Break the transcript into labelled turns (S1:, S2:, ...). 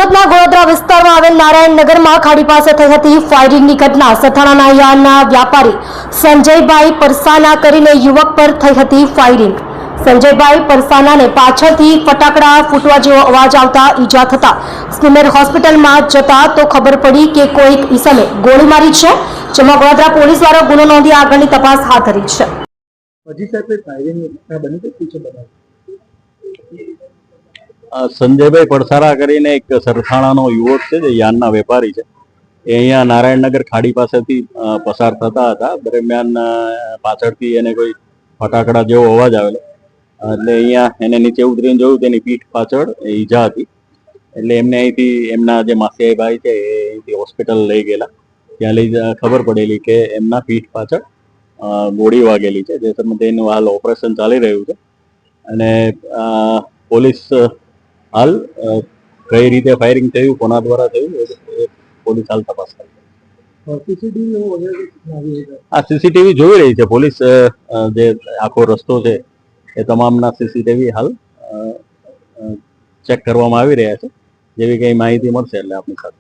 S1: સુરતના ગોળોદરા વિસ્તારમાં આવેલ નારાયણનગરમાં ખાડી પાસે થઈ હતી ફાયરિંગની ઘટના. સથાણાના યાર્ડના વ્યાપારી સંજયભાઈ પરસાના કરીને યુવક પર થઈ હતી ફાયરિંગ. સંજયભાઈ પરસાનાને પાછળથી ફટાકડા ફૂટવા જેવો અવાજ આવતા ઈજા થતા સ્મીમેર હોસ્પિટલમાં જતા તો ખબર પડી કે કોઈક ઈસમે ગોળી મારી છે, જેમાં ગોળોદરા પોલીસ દ્વારા ગુનો નોંધી આગળની તપાસ હાથ ધરી છે.
S2: સંજયભાઈ પડસારા કરીને એક સરથાણાનો યુવક છે જે યાનના વેપારી છે. એ અહીંયા નારાયણનગર ખાડી પાસેથી પસાર થતા હતા. દરમિયાન પાછળથી એને કોઈ ફટાકડા જેવો અવાજ આવેલો, એટલે અહીંયા એને નીચે ઉતરીને જોયું, તેની પીઠ પાછળ ઈજા હતી. એટલે એમને અહીંથી એમના જે માસિયાઈ ભાઈ છે એ અહીંથી હોસ્પિટલ લઈ ગયેલા. ત્યાં લઈ ખબર પડેલી કે એમના પીઠ પાછળ ગોળી વાગેલી છે, જે તેનું હાલ ઓપરેશન ચાલી રહ્યું છે. અને પોલીસ હાલ કઈ રીતે ફાયરિંગ થયું, કોના દ્વારા થયું, એ પોલીસ હાલ તપાસ કરે છે. આ સીસીટીવી જોઈ રહી છે પોલીસ. જે આખો રસ્તો છે એ તમામના સીસીટીવી હાલ ચેક કરવામાં આવી રહ્યા છે. જેવી કઈ માહિતી મળશે એટલે આપની સાથે